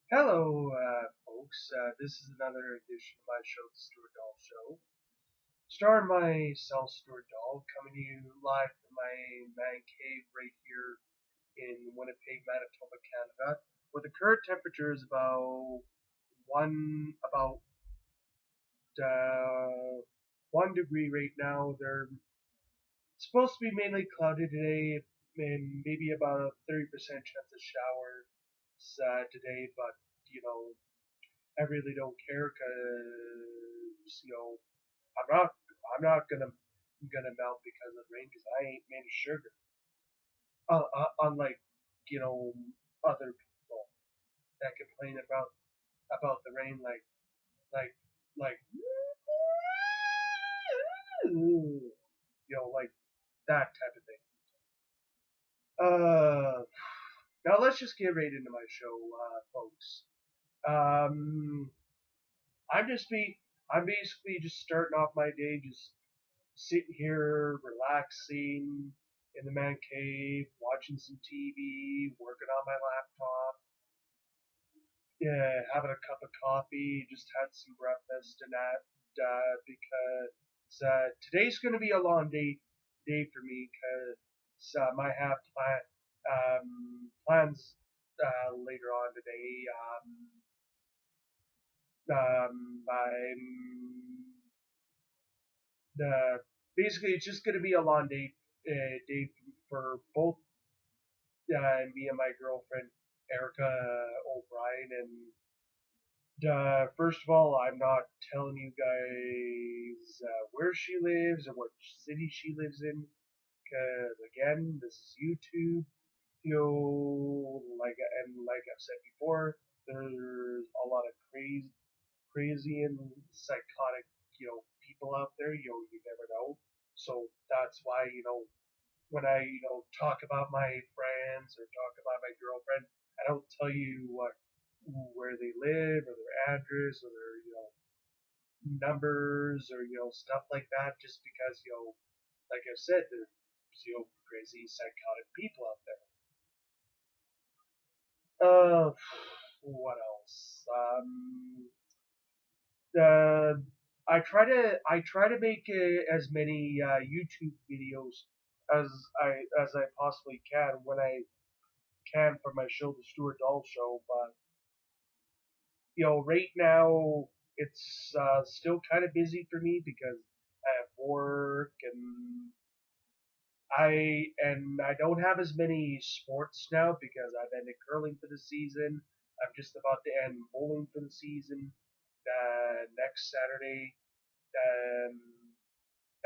Hello, folks. This is another edition of my show, The Stuart Dahl Show. Starring myself, Stuart Dahl, coming to you live from my man cave right here in Winnipeg, Manitoba, Canada, where the current temperature is about 1 degree right now. They're supposed to be mainly cloudy today, and maybe about a 30% chance of showers today, but you know, I really don't care because I'm not I'm not gonna melt because of the rain because I ain't made of sugar. Unlike you know other people that complain about the rain like like like that type of thing. Now let's just get right into my show, folks. Um, I'm just be I'm basically just starting off my day, just sitting here, relaxing in the man cave, watching some TV, working on my laptop, yeah, having a cup of coffee, just had some breakfast and that, because today's going to be a long day for me because I have plans later on today. I'm basically it's just going to be a long day for both me and my girlfriend Erica O'Brien. And first of all, I'm not telling you guys where she lives or what city she lives in, because again, this is YouTube. Like I've said before, there's a lot of crazy and psychotic, people out there. You never know. So that's why, when I, talk about my friends or talk about my girlfriend, I don't tell you where they live or their address or their, numbers or, stuff like that, just because, like I said, there's, crazy psychotic people out there. What else? Uh, I try to make as many YouTube videos as I possibly can when I can for my show, The Stuart Dahl Show. But right now it's still kind of busy for me because I have work and I don't have as many sports now because I've ended curling for the season. I'm just about to end bowling for the season next Saturday. Um,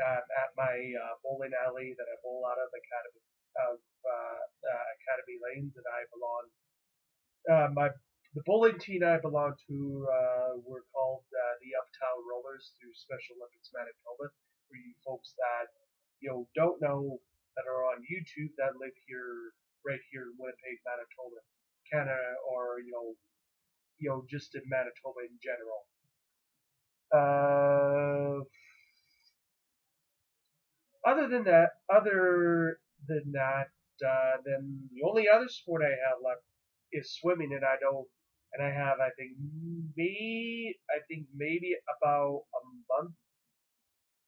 at my bowling alley that I bowl out of Academy Lanes that I belong. My the bowling team I belong to were called the Uptown Rollers through Special Olympics Manitoba. For you folks that don't know that are on YouTube that live here right here in Winnipeg, Manitoba, Canada, or just in Manitoba in general. Uh, then the only other sport I have left is swimming, and I have maybe about a month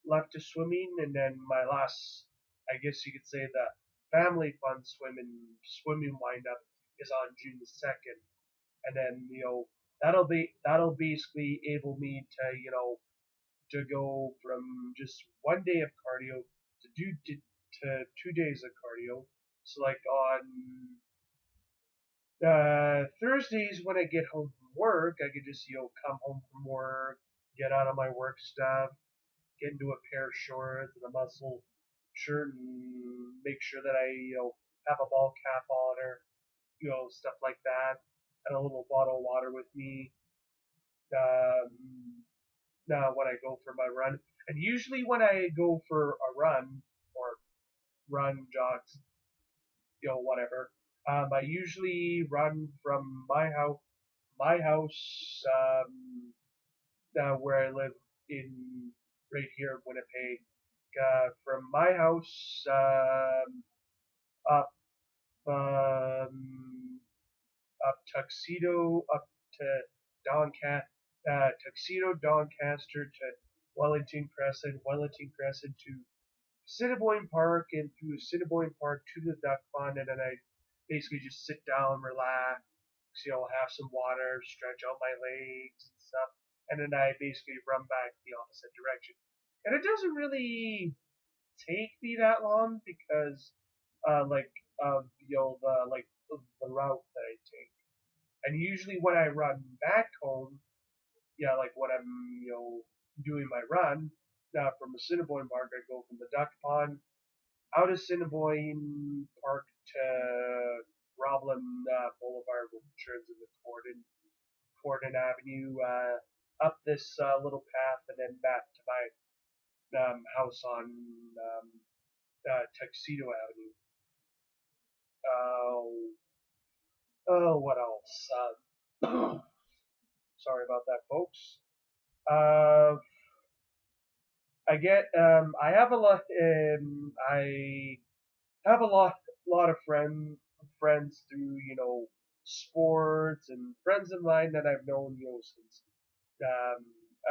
left to swimming, and then my last, I guess you could say, the family fun swimming windup is on June the 2nd, and then that'll basically able me to to go from just one day of cardio to 2 days of cardio. So like on Thursdays when I get home from work, I could just come home from work, get out of my work stuff, get into a pair of shorts and a muscle shirt, and make sure that I have a ball cap on or stuff like that, and a little bottle of water with me. Um, Now when I go for my run, and usually when I go for a run or run jogs, whatever, I usually run from my house, where I live in right here in Winnipeg, from my house up um, up to Tuxedo, Doncaster to Wellington Crescent to Assiniboine Park, and through Assiniboine Park to the Duck Pond, and then I basically just sit down, relax, have some water, stretch out my legs and stuff, and then I basically run back the opposite direction. And it doesn't really take me that long because, the route that I take. And usually when I run back home, like when I'm, doing my run from Assiniboine Park, I go from the Duck Pond out of Assiniboine Park to Roblin Boulevard, which turns into Corden Avenue, up this little path, and then back to my house on Tuxedo Avenue. What else? Sorry about that, folks. I have a lot. I have lot of friends through sports, and friends of mine that I've known since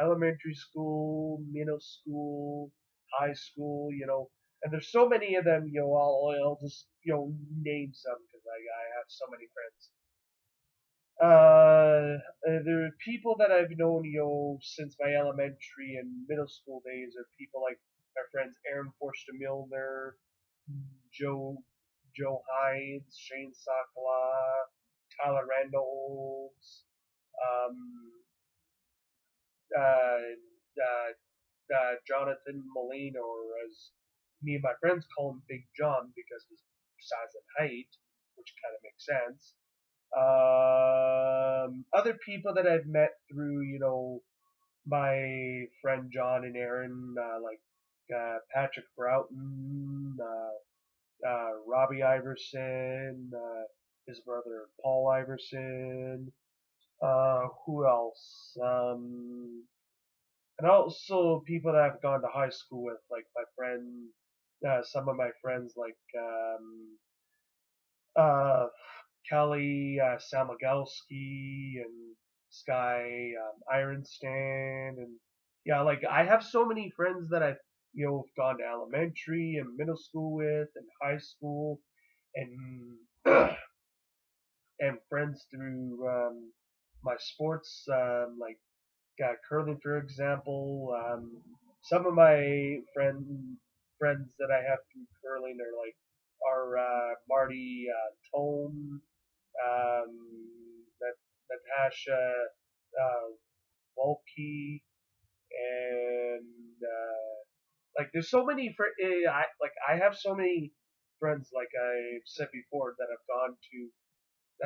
elementary school, middle school, high school, and there's so many of them. I'll just name some because I have so many friends. There are people that I've known, since my elementary and middle school days, are people like my friends Aaron Forster Milner, Joe Hines, Shane Sakala, Tyler Reynolds, um, Jonathan Molina, or as me and my friends call him, Big John, because of his size and height, which kind of makes sense. Other people that I've met through, my friend John and Aaron, like Patrick Broughton, Robbie Iverson, his brother Paul Iverson. Who else? And also people that I've gone to high school with, like my friend, some of my friends, like Kelly Samagelski and Sky Ironstan, and like I have so many friends that I've gone to elementary and middle school with, and high school, and and friends through my sports, like curling, for example. Some of my friends that I have through curling are Marty Tome, Natasha Volke, and there's so many. I have so many friends, like I've said before, that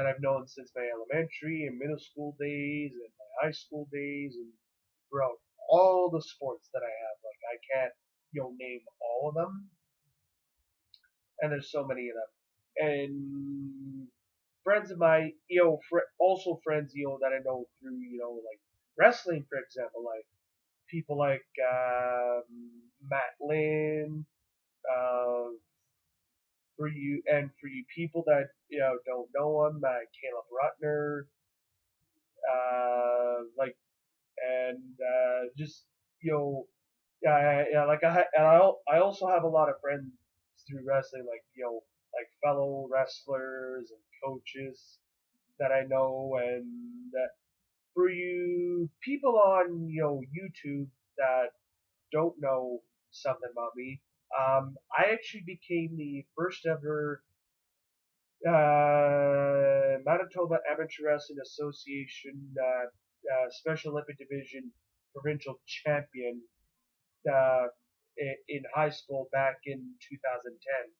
I've known since my elementary and middle school days and my high school days, and throughout all the sports that I have. Like I can't name all of them, and there's so many of them. And friends of mine, also friends, that I know through, like wrestling, for example, like people like Matt Lynn, uh, for you people that don't know him, Caleb Rutner, like, and just like I also have a lot of friends through wrestling, like like fellow wrestlers and coaches that I know, and for you people on YouTube that don't know something about me, I actually became the first ever Manitoba Amateur Wrestling Association Special Olympic Division provincial champion in high school back in 2010.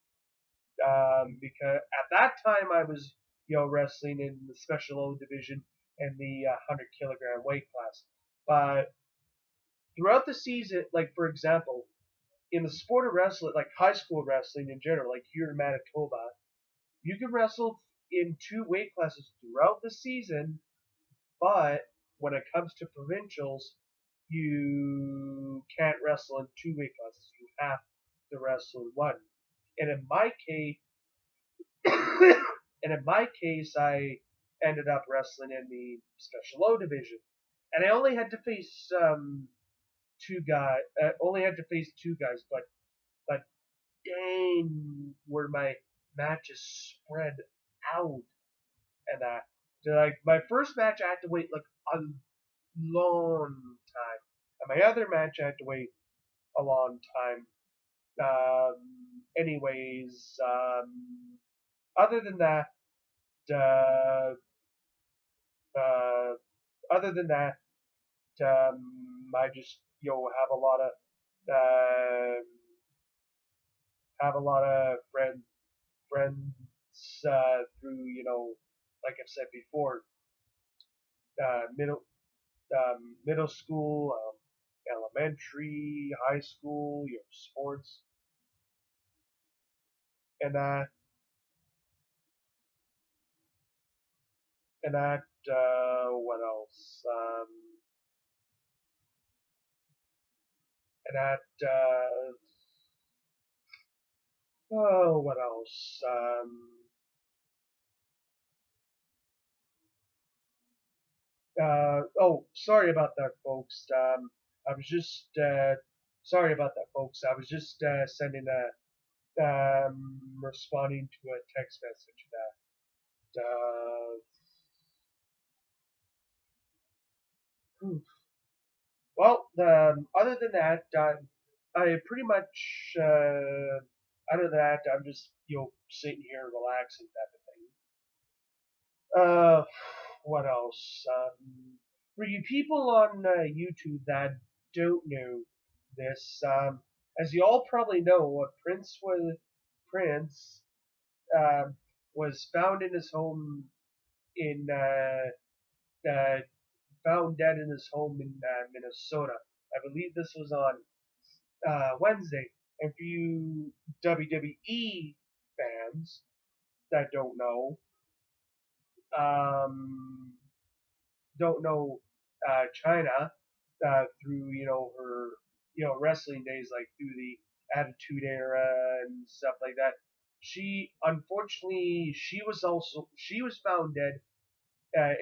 Because at that time I was wrestling in the Special O division and the 100 kilogram weight class. But throughout the season, like for example, in the sport of wrestling, like high school wrestling in general, like here in Manitoba, you can wrestle in 2 weight classes throughout the season, but when it comes to provincials, you can't wrestle in 2 weight classes. You have to wrestle in 1. And in my case, I ended up wrestling in the Special O division, and I only had to face two guys. Only had to face two guys, but dang, were my matches spread out and that. Like my first match, I had to wait like a long time, and my other match, I had to wait a long time. Anyways, other than that, uh, uh, other than that, I just have a lot of uh, friends through like I've said before, middle middle school, elementary, high school, sports, and that what else? And that oh, what else? Oh, sorry about that, folks. I was just sorry about that, folks. I was just sending responding to a text message that. Well, other than that, I pretty much. Other than that, I'm just sitting here relaxing type of thing. What else? For you people on YouTube that don't know this, as you all probably know, Prince was found in his home in found dead in his home in Minnesota. I believe this was on Wednesday. And for you WWE fans that um, don't know China through her wrestling days, like through the Attitude Era and stuff like that. She unfortunately she was found dead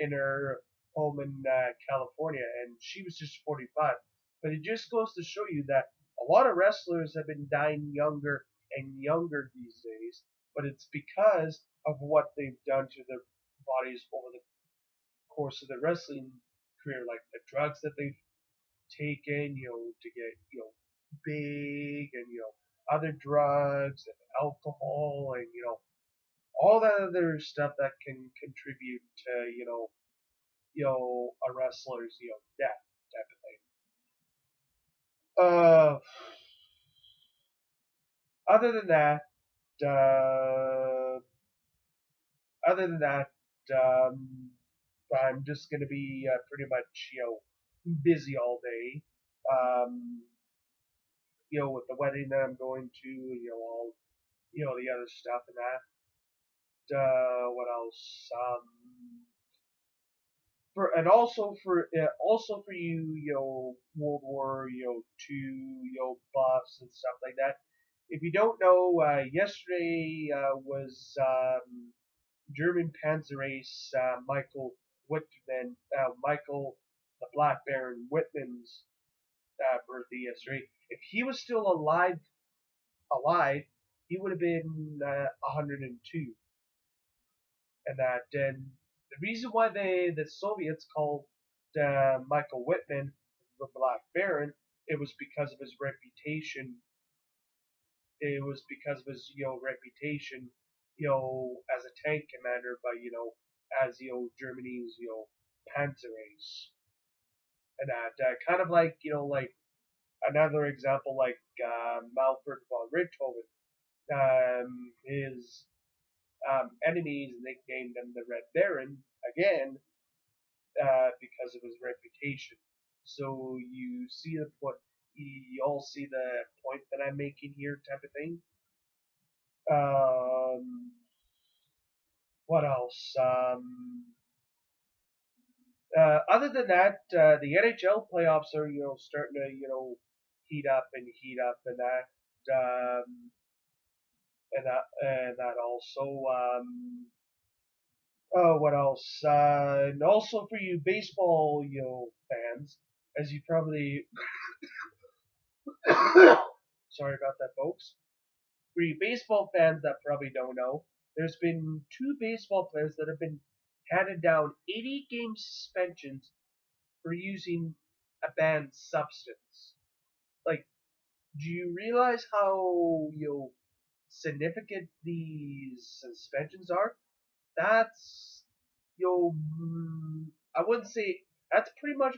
in her home in California, and she was just 45. But it just goes to show you that a lot of wrestlers have been dying younger and younger these days, but it's because of what they've done to their bodies over the course of their wrestling career, like the drugs that they've taken, to get, big, and, other drugs and alcohol and, all that other stuff that can contribute to, a wrestler's, death type of thing. Other than that, uh, other than that, um, I'm just gonna be pretty much, busy all day. Um, with the wedding that I'm going to, all, the other stuff and that. What else? Also for you, World War, two, buffs and stuff like that. If you don't know, yesterday was German Panzer Ace Michael the Black Baron Whitman's birthday yesterday. If he was still alive, he would have been 102. And the reason why the Soviets called Michael Whitman the Black Baron, it was because of his reputation. It was because of his reputation, as a tank commander by as Germany's Panzer Ace, and that kind of like like another example like Malfred von Richthofen. His enemies nicknamed him the Red Baron again because of his reputation. So you see the point. You all see the point that I'm making here, type of thing. Um, what else? Other than that, the NHL playoffs are starting to heat up and heat up, and that also. What else? And also for you baseball, fans, as you probably sorry about that, folks. For you baseball fans that probably don't know, there's been two baseball players that have been handed down 80-game suspensions for using a banned substance. Like, do you realize how significant these suspensions are? That's I wouldn't say that's pretty much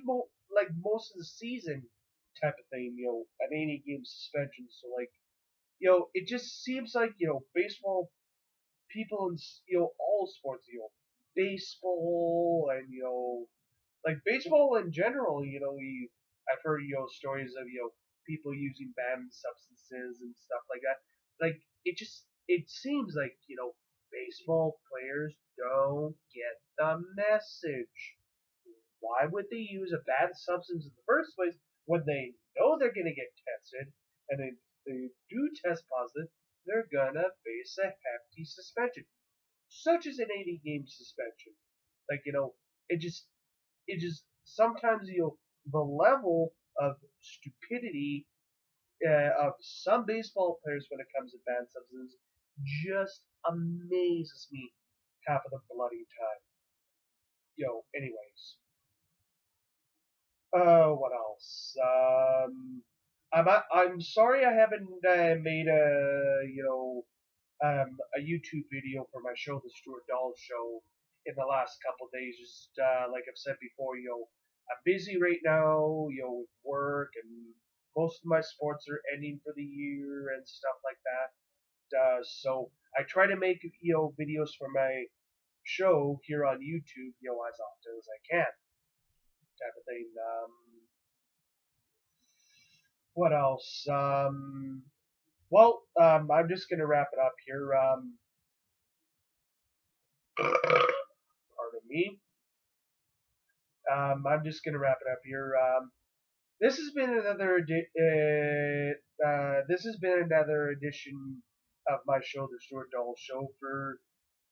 like most of the season type of thing. An 80-game suspension. So like it just seems like baseball people in all sports, baseball and like baseball in general. I've heard stories of people using banned substances and stuff like that. Like it seems like baseball players don't get the message. Why would they use a bad substance in the first place when they know they're gonna get tested, and if they do test positive, they're gonna face a hefty suspension, such as an 80-game suspension. Like it just sometimes the level of stupidity of some baseball players when it comes to banned substances just amazes me half of the bloody time. Anyways, what else? I'm sorry I haven't made a YouTube video for my show, The Stuart Dahl Show, in the last couple of days. Just like I've said before, I'm busy right now, with work, and most of my sports are ending for the year and stuff like that. So I try to make videos for my show here on YouTube, as often as I can, type of thing. What else? I'm just gonna wrap it up here. Pardon me. I'm just gonna wrap it up here. This has been another edition of my show, The Stuart Dahl Show. For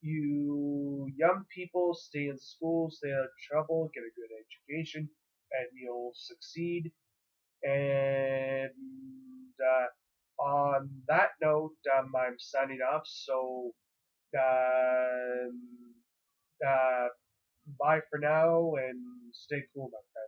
you young people, stay in school, stay out of trouble, get a good education, and you'll succeed. And on that note, I'm signing off. So um, uh, bye for now, and stay cool, my friends.